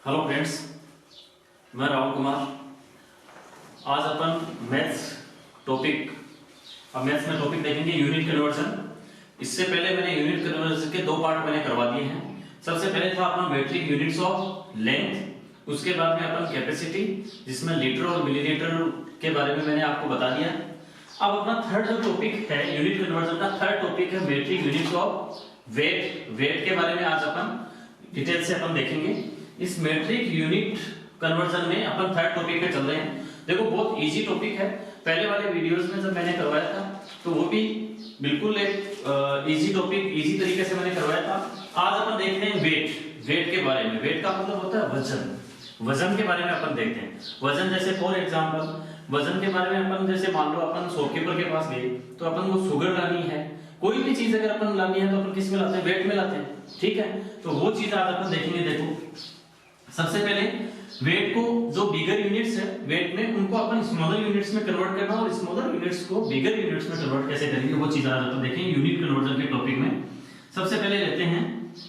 Hello friends, मैं राहुल कुमार। आज अपन maths में टॉपिक देखेंगे यूनिट कन्वर्जन। इससे पहले मैंने यूनिट कन्वर्जन के दो पार्ट मैंने करवा दिए हैं। सबसे पहले था अपना मेट्रिक यूनिट्स ऑफ लेंथ, उसके बाद में अपन कैपेसिटी जिसमें लीटर और मिलीलीटर के बारे में मैंने आपको बता दिया। अब अपना थर्ड जो टॉपिक है यूनिट कन्वर्जन का, थर्ड टॉपिक है मेट्रिक यूनिट्स ऑफ वेट के बारे में आज अपन डिटेल से अपन देखेंगे। इस मेट्रिक यूनिट कन्वर्जन में अपन थर्ड टॉपिक पे चल रहे हैं। देखो बहुत इजी टॉपिक है। पहले वाले वीडियोस में जब मैंने करवाया था तो वो भी बिल्कुल एक इजी टॉपिक, इजी तरीके से मैंने करवाया था। आज अपन देखते हैं वेट के बारे में। वेट का मतलब होता है वजन के बारे में अपन देखते हैं। वजन जैसे फॉर एग्जांपल वजन के बारे में अपन जैसे मान लो अपन शॉपकीपर के पास गए तो अपन को शुगर लानी है, कोई भी चीज अगर अपन लानी है तो अपन किस में लाते हैं? वेट में लाते हैं। ठीक है, तो वो चीज आज अपन देखेंगे। देखो सबसे पहले वेट को जो बिगर यूनिट्स है वेट में, उनको अपन स्मॉलर यूनिट्स में कन्वर्ट करना और स्मॉलर यूनिट्स को बिगर यूनिट्स में कन्वर्ट कैसे करेंगे वो चीज आज अपन देखेंगे यूनिट कन्वर्जन के टॉपिक में। सबसे पहले लेते हैं,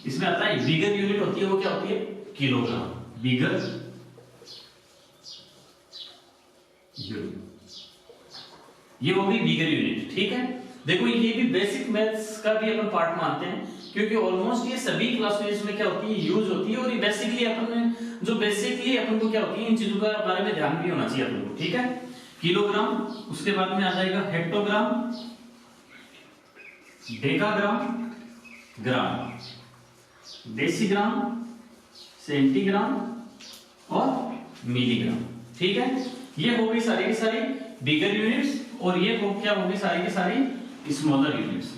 इसमें आता है बिगर यूनिट होती है, वो क्या होती है? किलोग्राम। बिगर यूनिट, ये वो भी बिगर यूनिट। ठीक है, देखो ये भी बेसिक मैथ्स का भी अपन पार्ट मानते हैं क्योंकि ऑलमोस्ट ये सभी क्लासेस में क्या होती है, यूज होती है। और ये बेसिकली अपन को क्या होती है, इन चीजों का बारे में ध्यान भी होना चाहिए अपन को। ठीक है, किलोग्राम, उसके बाद में आ जाएगा हेक्टोग्राम, डेकाग्राम, ग्राम, डेसीग्राम, सेंटीग्राम और मिलीग्राम। ठीक है, ये हो गई सारी की सारी बिगर यूनिट्स और ये हो क्या होगी सारी की सारी स्मॉलर यूनिट्स।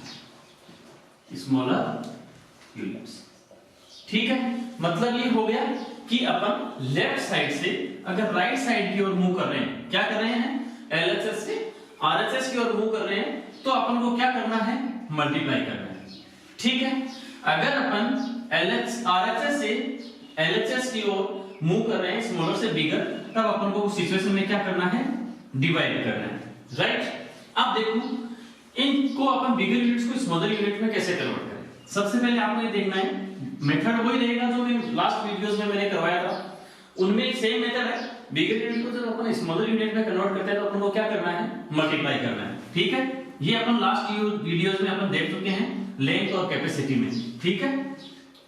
ठीक है, मतलब ये हो गया कि अपन लेफ्ट साइड से अगर राइट साइड की ओर मूव कर रहे हैं, क्या कर रहे हैं? एलएचएस से आरएचएस की ओर मूव कर रहे हैं तो अपन को क्या करना है? मल्टीप्लाई करना है। ठीक है, अगर अपन आरएचएस से एलएचएस की ओर मूव कर रहे हैं स्मॉलर से बिगर, तब अपन को उस सिचुएशन में क्या करना है? डिवाइड करना है। राइट, अब देखो इनको अपन बिगर यूनिट्स को स्मॉलर यूनिट में कैसे कन्वर्ट करें। सबसे पहले आपको ये देखना है, मेथड वही रहेगा जो मैं लास्ट वीडियोस में मैंने करवाया था, उनमें एक सेम मेथड है। बिगर यूनिट को जब अपन स्मॉलर यूनिट में कन्वर्ट करते हैं तो अपन को क्या करना है? मल्टीप्लाई करना है। ठीक है, ये अपन लास्ट वीडियोस में अपन देख चुके हैं लेंथ और कैपेसिटी में। ठीक है,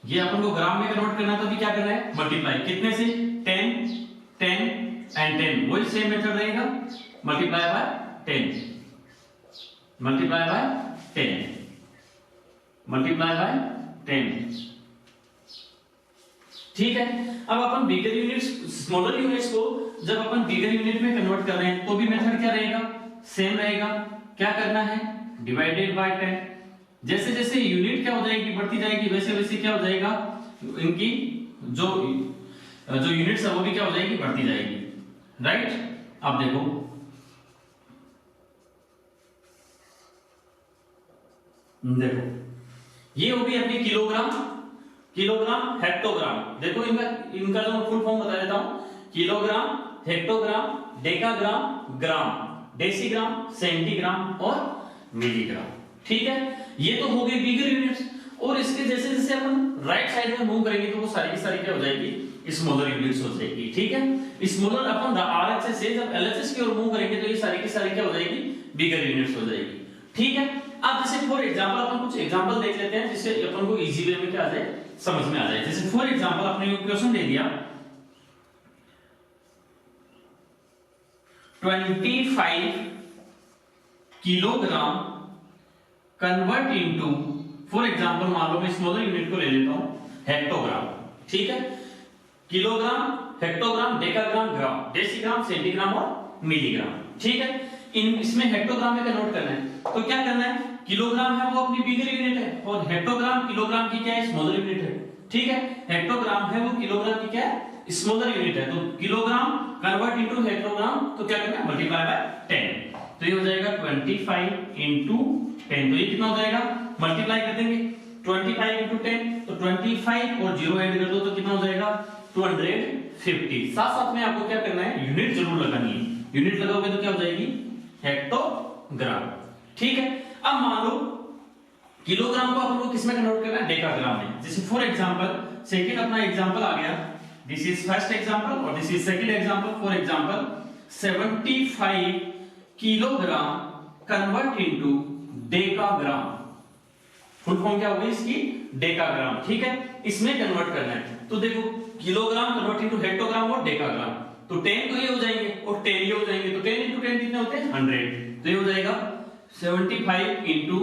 ये अपन को ग्राम में कन्वर्ट करना है तो भी क्या करना है? मल्टीप्लाई। कितने से? 10 10 एंड 10, वही सेम मेथड रहेगा। Multiply by 10, multiply by 10, multiply by 10। ठीक है, अब अपन बिगर यूनिट्स स्मॉलर यूनिट्स को जब अपन बिगर यूनिट में कन्वर्ट कर रहे हैं तो भी मेथड क्या रहेगा? सेम रहेगा। क्या करना है? Divided by 10। जैसे जैसे यूनिट क्या हो जाएगी, बढ़ती जाएगी, वैसे वैसे क्या हो जाएगा, इनकी जो यूनिट्स है वो भी क्या हो जाएगी? बढ़ती जाएगी। राइट, अब देखो ये होगी अपनी किलोग्राम हेक्टोग्राम। देखो इनका जो फुल फॉर्म बता देता हूं, किलोग्राम, हेक्टोग्राम, डेकाग्राम, ग्राम, डेसीग्राम, सेंटीग्राम और मिलीग्राम। ठीक है, ये तो हो गई बिगर यूनिट्स। और इसके जैसे जैसे अपन राइट साइड में मूव करेंगे तो वो सारी की सारी क्या हो जाएगी? स्मॉलर यूनिट्स हो जाएगी। ठीक है, स्मॉलर अपन आरएचएस से जब एलएचएस की ओर मूव करेंगे तो ये सारी की सारी क्या हो जाएगी? बिगर यूनिट्स हो जाएगी। ठीक है, अब जैसे फॉर एग्जांपल अपन कुछ एग्जांपल देख लेते हैं जिससे अपन को इजी वे में क्या आ जाए, समझ में आ जाए। जैसे फॉर एग्जांपल आपने क्वेश्चन दे दिया 25 kilogram convert into, for example मान लो मैं स्मॉलर यूनिट को ले लेता हूं हेक्टोग्राम। ठीक है, किलोग्राम, हेक्टोग्राम, डेकाग्राम, ग्राम, डेसीग्राम, सेंटीग्राम और मिलीग्राम। ठीक है, इसमें हेक्टोग्राम में कन्वर्ट करना है तो क्या करना है? किलोग्राम है वो अपनी बिगर यूनिट है और हेक्टोग्राम किलोग्राम की क्या है? स्मॉलर यूनिट है। ठीक है, हेक्टोग्राम है वो किलोग्राम की क्या है? स्मॉलर यूनिट है। तो किलोग्राम कन्वर्ट इनटू हेक्टोग्राम तो क्या करना है? Multiply by 10। तो ये हो जाएगा 25 इनटू 10। तो ये कितना हो जाएगा? मल्टीप्लाई कर देंगे 25 इनटू 10, तो 25 और 0 ऐड कर दो तो कितना हो जाएगा? 250। साथ साथ में आपको क्या करना है? यूनिट जरूर लगानी है। यूनिट लगाओगे तो क्या हो जाएगी? हेक्टोग्राम। ठीक है, अब मान लो किलोग्राम को अपन को किस में कन्वर्ट करना है? डेकाग्राम में। जैसे फॉर एग्जांपल सेकंड अपना एग्जांपल आ गया दिस इज फर्स्ट एग्जांपल और this is second example. For example 75 kilogram convert into decagram. Full form क्या होगी इसकी? डेकाग्राम. ठीक है, इसमें कन्वर्ट करना है. तो देखो किलोग्राम कन्वर्ट इनटू हेक्टोग्राम और डेकाग्राम. तो 10 तो ये हो जाएंगे और 10 ये हो जाएंगे. तो 10 into 10 कितने होते हैं? 100. तो ये हो जाएगा 75 into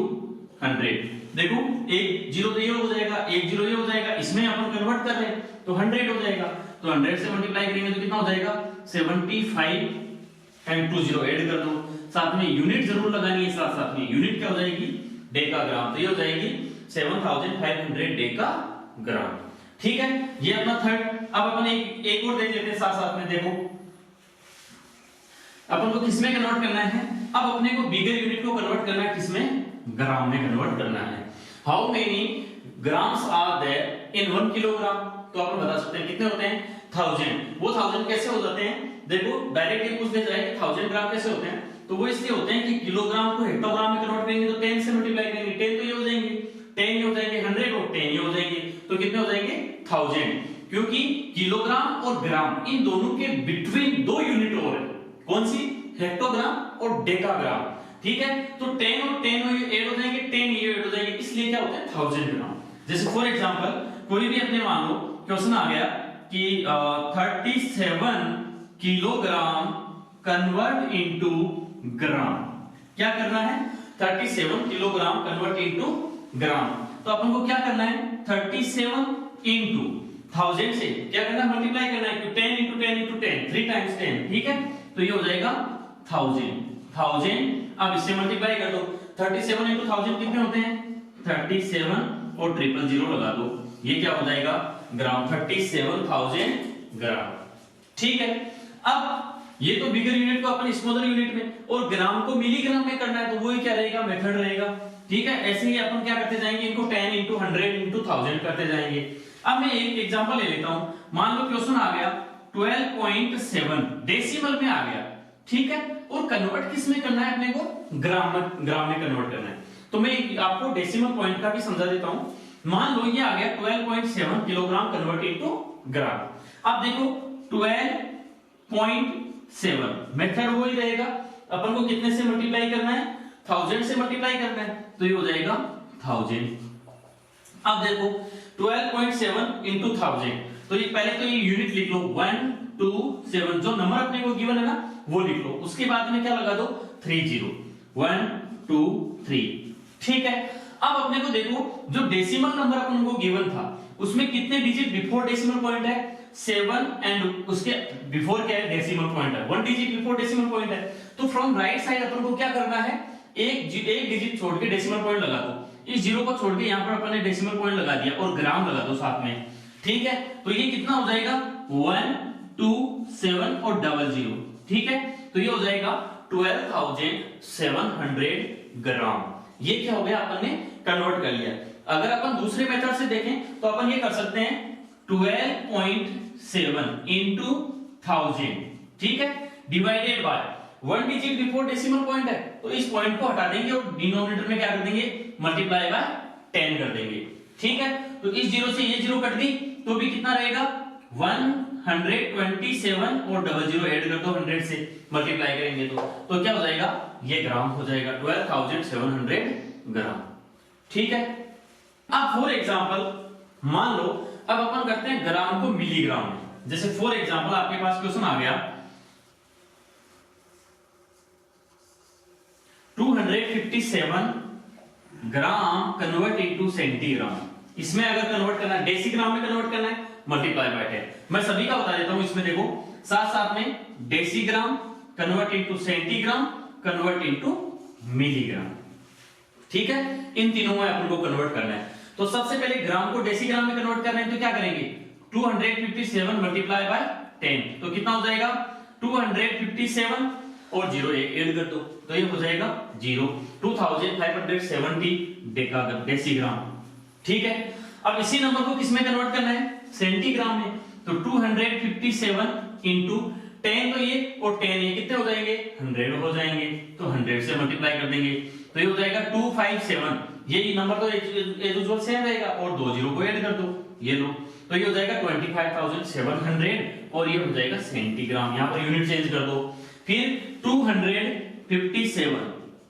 100. देखो एक जीरो तो ये हो जाएगा, एक जीरो ये हो जाएगा, इसमें अपन कन्वर्ट कर रहे हैं तो 100 हो जाएगा. तो 100 से मल्टीप्लाई करेंगे तो कितना हो जाएगा? 75 एंड 20 ऐड कर दो. साथ में यूनिट जरूर लगानी है, साथ साथ में यूनिट क्या हो जाएगी? डेकाग्राम. तो ये हो जाएगी 7500 डेकाग्राम. ठीक है, ये अपना थर्ड. अब अपन एक और देख लेते हैं साथ साथ में. देखो अपन को किसमें कन्वर्ट करना है? अब अपने को बिगर यूनिट को कन्वर्ट करना है किसमें? ग्राम में कन्वर्ट करना है. How many grams are there in 1 kilogram? तो अपन बता सकते हैं कितने होते हैं? 1000. वो 1000 कैसे हो जाते हैं? देखो डायरेक्टली पूछ ले जाए कि 1000 ग्राम कैसे होते हैं, तो वो इसलिए होते हैं कि किलोग्राम को हेक्टोग्राम में कन्वर्ट करेंगे तो 10 से मल्टीप्लाई करेंगे. 10 तो ये हो जाएंगे, 10 ये हो जाएंगे 100 और 10 ये हो जाएंगे. तो कितने हो जाएंगे? 1000. क्योंकि किलोग्राम और ग्राम इन दोनों के बिटवीन दो यूनिट और है. कौन सी? हेक्टोग्राम और डेकाग्राम. ठीक है, तो 10 और 10 ऐड हो जाएंगे, 10 ये ऐड हो जाएंगे, इसलिए क्या होता है? 1000 ग्राम. जैसे फॉर एग्जांपल कोई भी अपने मान लो क्वेश्चन आ गया कि 37 किलोग्राम कन्वर्ट इनटू ग्राम. क्या करना है? 37 किलोग्राम कन्वर्ट इनटू ग्राम. तो अपन को क्या करना है? 37 इनटू 1000 से क्या करना है? मल्टीप्लाई करना है. 10 into 10 into 10 3 times 10. ठीक है, तो ये हो जाएगा 1000. अब इससे मल्टीप्लाई कर दो. 37 into 1000 कितने होते हैं? 37 और 000 लगा दो. ये क्या हो जाएगा? ग्राम. 37000 ग्राम. ठीक है, अब ये तो बिगर यूनिट को अपन स्मॉलर यूनिट में और ग्राम को मिलीग्राम में करना है, तो वो क्या रहेगा? मेथड रहेगा. ठीक है, ऐसे ही अपन क्या करते जाएंगे? इनको 10 into 100 into 1000 करते जाएंगे. अब मैं एक एग्जांपल ले लेता हूं. मान लो क्वेश्चन आ गया 12.7 डेसिमल में आ गया. ठीक है, और कन्वर्ट किस में करना है अपने को? ग्राम में कन्वर्ट करना है. तो मैं आपको डेसिमल पॉइंट का भी समझा देता हूं. मान लो ये आ गया 12.7 किलोग्राम कन्वर्ट इनटू ग्राम. अब देखो 12.7 मेथड वही रहेगा. अपन को कितने से मल्टीप्लाई करना है? 1000 से मल्टीप्लाई करना है. तो ये हो जाएगा 1000. अब देखो 12.7 into 1000. तो ये पहले तो ये यूनिट लिख लो 1 2 7. जो नंबर अपने को गिवन है ना वो लिख लो. उसके बाद में क्या लगा दो? 30. 1 2 3. ठीक है, अब अपने को देखो जो डेसिमल नंबर अपन को गिवन था उसमें कितने डिजिट बिफोर डेसिमल पॉइंट है? 7. एंड उसके बिफोर क्या है? डेसिमल पॉइंट है. 1 डिजिट बिफोर डेसिमल पॉइंट है. तो फ्रॉम राइट साइड अपन को क्या करना है? एक डिजिट छोड़ के डेसिमल पॉइंट लगा दो. इस जीरो को छोड़ के यहां पर अपन ने डेसिमल पॉइंट लगा दिया और ग्राम लगा दो साथ में. ठीक है, तो ये कितना हो जाएगा? 1 2 7 और 00. ठीक है, तो ये हो जाएगा 12700 ग्राम. ये क्या हो गया? अपन ने कन्वर्ट कर लिया. अगर अपन दूसरे मेथड से देखें तो अपन ये कर सकते हैं 12.7 into 1000. ठीक है, divided by 1 digit before decimal point है, तो इस पॉइंट को हटा देंगे और डिनोमिनेटर में क्या कर देंगे? मल्टीप्लाई बाय 10 कर देंगे. ठीक है, तो इस जीरो से ये जीरो कट दी तो भी कितना रहेगा? 127 और 00 ऐड कर दो 100 से मल्टीप्लाई करेंगे तो क्या हो जाएगा? ये ग्राम हो जाएगा 12700 ग्राम. ठीक है, अब फॉर एग्जांपल मान लो अब अपन करते हैं ग्राम को मिलीग्राम में. जैसे फॉर एग्जांपल आपके पास क्वेश्चन आ गया 257 ग्राम कन्वर्ट इनटू सेंटीग्राम. इसमें अगर कन्वर्ट करना है डेसीग्राम में कन्वर्ट करना है मल्टीप्लाई बाय 10. मैं सभी का बता देता हूं. इसमें देखो साथ साथ में decigram convert into centigram convert into milligram. ठीक है, इन तीनों में अपन को कन्वर्ट करना है. तो सबसे पहले ग्राम को डेसीग्राम में कन्वर्ट करना है तो क्या करेंगे? 257 मल्टीप्लाई बाय 10. तो कितना हो जाएगा? 257 और 0 ऐड कर दो तो ये हो जाएगा 0. 2570 डेसीग्राम. ठीक है, अब इसी नंबर को किस में कन्वर्ट करना है? सेंटीग्राम में. तो 257 इंटू 10 तो ये और 10 ये कितने हो जाएंगे? 100 हो जाएंगे. तो 100 से मल्टीप्लाई कर देंगे तो ये हो जाएगा 257. ये नंबर तो एज यूजुअल सेम रहेगा और 2 जीरो को ऐड कर दो. ये लो तो ये हो जाएगा 25,700 और ये हो जाएगा सेंटीग्राम। यहां पर यूनिट चेंज कर दो। फिर 257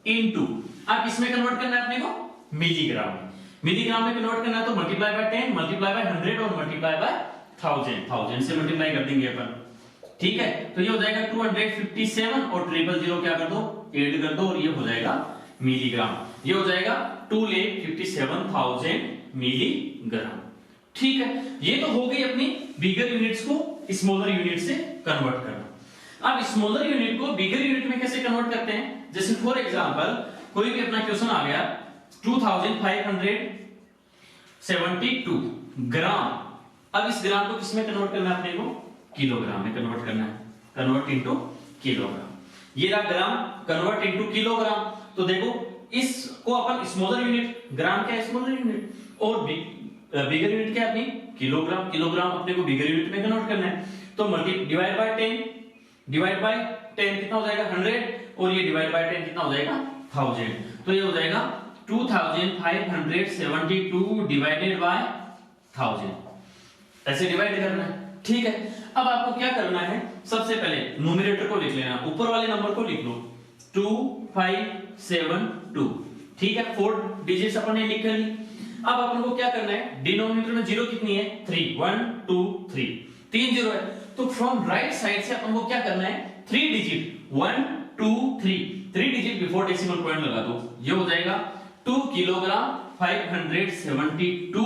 इनटू, अब इसमें कन्वर्ट करना है अपने को मिलीग्राम में। मिलीग्राम में कन्वर्ट करना है तो मल्टीप्लाई बाय 10, मल्टीप्लाई बाय 100 और मल्टीप्लाई बाय 1000 से मल्टीप्लाई कर देंगे अपन। ठीक है, तो ये हो जाएगा 257 और 000 क्या कर दो, ऐड कर दो और ये हो जाएगा मिलीग्राम। ये हो जाएगा 2,57,000 मिलीग्राम। ठीक है, ये तो हो गई अपनी बिगर यूनिट्स को स्मॉलर यूनिट से कन्वर्ट करना। अब स्मॉलर यूनिट को बिगर यूनिट में कैसे कन्वर्ट करते हैं, जैसे फॉर एग्जांपल कोई भी अपना क्वेश्चन आ गया 2572 ग्राम। अब इस ग्राम को किसमें कन्वर्ट करना है अपने को, किलोग्राम में कन्वर्ट करना है, कन्वर्ट इनटू किलोग्राम। ये रहा ग्राम कन्वर्ट इनटू किलोग्राम। तो देखो इसको अपन स्मॉलर यूनिट, ग्राम क्या है स्मॉलर यूनिट, और बिगर यूनिट क्या है अपनी किलोग्राम। किलोग्राम अपने को बिगर यूनिट में कन्वर्ट करना है, तो डिवाइड बाय 10 कितना हो जाएगा 100 और ये डिवाइड बाय 10 कितना हो जाएगा 1000। तो ये हो जाएगा 2572 डिवाइडेड बाय 1000, ऐसे डिवाइड करना है। ठीक है, अब आपको क्या करना है, सबसे पहले न्यूमरेटर को लिख लेना, ऊपर वाले नंबर को लिख लो 2572। ठीक है, 4 डिजिट्स अपन ने लिख ली। अब अपन को क्या करना है, डिनोमिनेटर में जीरो कितनी है 3, 1 2 3, 3 जीरो है, तो फ्रॉम राइट साइड से अपन को क्या करना है 3 digit 1 2 3 digit before decimal point लगा दो। ये हो जाएगा 2 किलोग्राम 572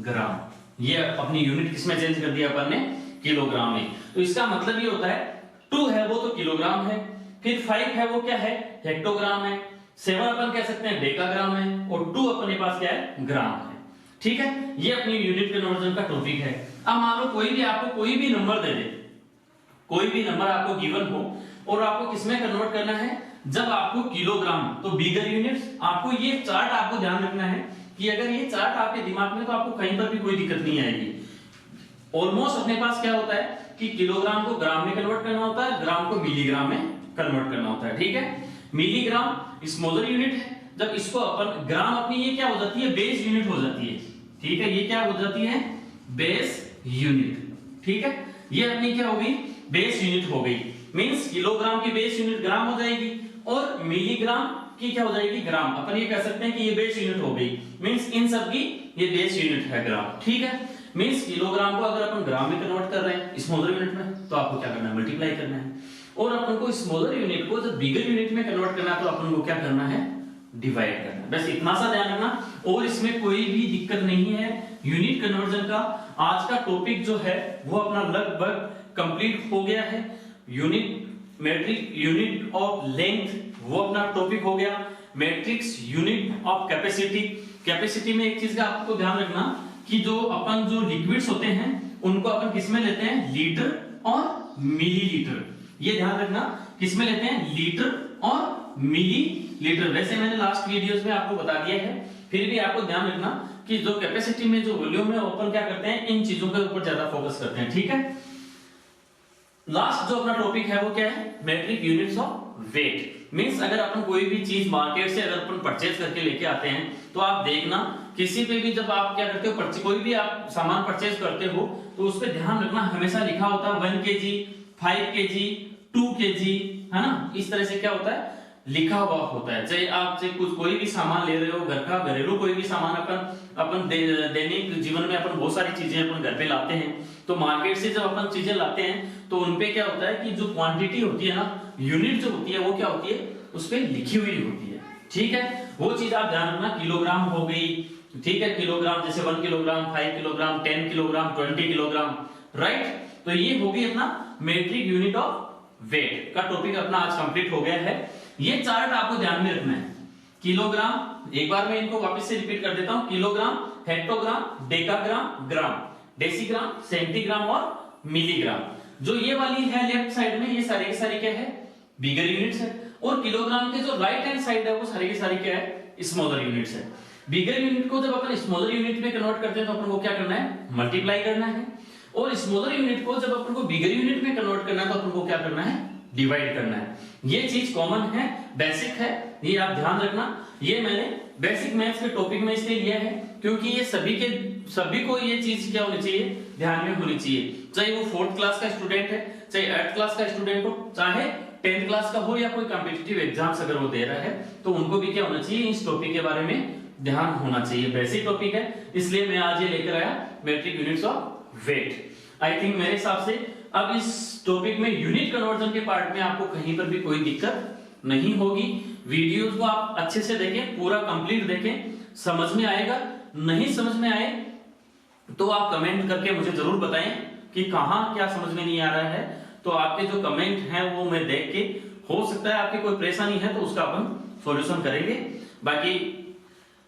ग्राम। ये अपनी यूनिट किसमें चेंज कर दिया अपन ने, किलोग्राम में। तो इसका मतलब ये होता है 2 है वो तो किलोग्राम है, फिर 5 है वो क्या है हेक्टोग्राम है, 7 अपन कह सकते हैं डेकाग्राम है, और 2 अपने पास क्या है ग्राम है। ठीक है, ये अपनी यूनिट कन्वर्जन का टॉपिक है। अब मान लो कोई भी आपको कोई भी नंबर दे दे, कोई भी नंबर आपको गिवन हो और आपको किसमें कन्वर्ट करना है, जब आपको किलोग्राम, तो बिगर यूनिट्स। आपको ये चार्ट आपको ध्यान रखना है कि अगर ये चार्ट आपके दिमाग में, तो आपको कहीं पर भी कोई दिक्कत नहीं आएगी। ऑलमोस्ट अपने पास क्या होता है कि किलोग्राम को ग्राम में कन्वर्ट करना होता है, ग्राम को मिलीग्राम में कन्वर्ट करना होता है। ठीक है, मिलीग्राम स्मॉलर यूनिट है, जब इसको अपन ग्राम, अपनी ये क्या हो जाती है बेस यूनिट हो जाती है। ठीक है, ये क्या हो जाती है बेस यूनिट। ठीक है, ये अपनी क्या हो गई बेस यूनिट हो गई, मींस किलोग्राम की बेस यूनिट ग्राम हो जाएगी और मिलीग्राम की क्या हो जाएगी ग्राम। अपन ये कह सकते हैं कि ये बेस यूनिट हो गई, मींस इन सब की ये बेस यूनिट है ग्राम। ठीक है, मींस किलोग्राम को अगर अपन ग्राम में कन्वर्ट कर रहे हैं स्मॉलर यूनिट में, तो आपको क्या करना है मल्टीप्लाई करना है, और अपन को स्मॉलर यूनिट को जब बिगर यूनिट में कन्वर्ट करना है तो अपन को क्या करना है डिवाइड करना है। बस इतना सा ध्यान रखना, और इसमें कोई भी दिक्कत नहीं है। यूनिट कन्वर्जन का आज का टॉपिक जो है वो अपना लगभग कंप्लीट हो गया है। Unit metric unit of length वो अपना टॉपिक हो गया। Metrics unit of capacity, capacity में एक चीज का आपको ध्यान रखना कि जो अपन जो लिक्विड्स होते हैं उनको अपन किसमें लेते हैं लीटर और मिलीलीटर। ये ध्यान रखना किसमें लेते हैं लीटर और मिलीलीटर। वैसे मैंने लास्ट वीडियोस में आपको बता दिया है, फिर भी आपको ध्यान रखना कि जो कैपेसिटी में जो वॉल्यूम है अपन क्या करते हैं इन चीजों के ऊपर ज्यादा फोकस करते हैं। ठीक है, लास्ट जो अपना टॉपिक है वो क्या है metric units of weight. Means अगर अपन कोई भी चीज मार्केट से अगर अपन परचेज करके लेके आते हैं तो आप देखना किसी पे भी जब आप क्या करते हो कोई भी आप सामान परचेज करते हो तो उस पर ध्यान रखना हमेशा लिखा होता है 1 kg 5 kg 2 kg, है ना, इस तरह से क्या होता है लिखा हुआ होता है। चाहे आप कुछ कोई भी सामान ले रहे हो, घर का घरेलू कोई भी सामान अपन दैनिक जीवन में अपन बहुत सारी चीजें अपन घर पे लाते हैं, तो मार्केट से जब अपन चीजें लाते हैं तो उनपे क्या होता है कि जो क्वांटिटी होती है ना, यूनिट जो होती है वो क्या होती है उस पे लिखी हुई होती है। ठीक है, वो चीज आप ध्यान रखना। किलोग्राम हो गई, ठीक है, किलोग्राम जैसे 1 kilogram 5 kilogram 10 kilogram 20 kilogram, right. तो ये हो गई अपना मैट्रिक यूनिट ऑफ वेट का टॉपिक अपना आज कंप्लीट हो गया है। ये चार्ट आपको ध्यान में रखना है। किलोग्राम, एक बार मैं इनको वापस से रिपीट कर देता हूं, किलोग्राम, हेक्टोग्राम, डेकाग्राम, ग्राम, डेसीग्राम, सेंटीग्राम और मिलीग्राम। जो ये वाली है लेफ्ट साइड में, ये सारी की सारी क्या है बिगर यूनिट्स है, और किलोग्राम के जो राइट हैंड साइड है वो सारी की सारी क्या है स्मॉलर यूनिट्स है। बिगर यूनिट को जब अपन स्मॉलर यूनिट में कन्वर्ट करते हैं तो अपन को क्या करना है मल्टीप्लाई करना है, और स्मॉलर यूनिट को जब अपन को बिगर यूनिट में कन्वर्ट करना है तो अपन को क्या करना है डिवाइड करना है। ये चीज कॉमन है, बेसिक है, ये आप ध्यान रखना। ये मैंने बेसिक मैथ्स के टॉपिक में इसलिए लिया है क्योंकि ये सभी के सभी को ये चीज क्या होनी चाहिए, ध्यान में होनी चाहिए, चाहे वो 4th क्लास का स्टूडेंट है, चाहे 8th क्लास का स्टूडेंट हो, चाहे 10th क्लास का हो, या कोई कॉम्पिटिटिव एग्जाम्स अगर वो दे रहा है तो उनको भी क्या होना चाहिए, इस टॉपिक के बारे में ध्यान होना चाहिए। बेसिक टॉपिक है, इसलिए मैं आज ये लेकर आया metric units of weight. I think मेरे हिसाब से अब इस टॉपिक में यूनिट कन्वर्जन के पार्ट में आपको कहीं पर भी कोई दिक्कत नहीं होगी। वीडियोस को आप अच्छे से देखें, पूरा कंप्लीट देखें, समझ में आएगा। नहीं समझ में आए तो आप कमेंट करके मुझे जरूर बताएं कि कहां क्या समझ में नहीं आ रहा है। तो आपके जो कमेंट हैं वो मैं देख के, हो सकता है आपकी कोई परेशानी है तो उसका अपन सॉल्यूशन करेंगे। बाकी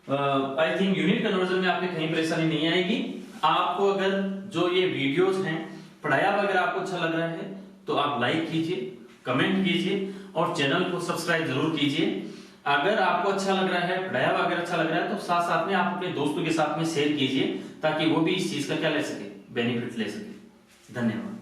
आई थिंक यूनिट कन्वर्जन में आपकी कहीं परेशानी नहीं आएगी। आपको अगर जो ये वीडियोस हैं पढ़ाया अगर आपको अच्छा लग रहा है तो आप लाइक कीजिए, कमेंट कीजिए और चैनल को सब्सक्राइब जरूर कीजिए। अगर आपको अच्छा लग रहा है, पढ़ाया हुआ अगर अच्छा लग रहा है तो साथ साथ में आप अपने दोस्तों के साथ में शेयर कीजिए ताकि वो भी इस चीज का क्या ले सके, बेनिफिट ले सके। धन्यवाद।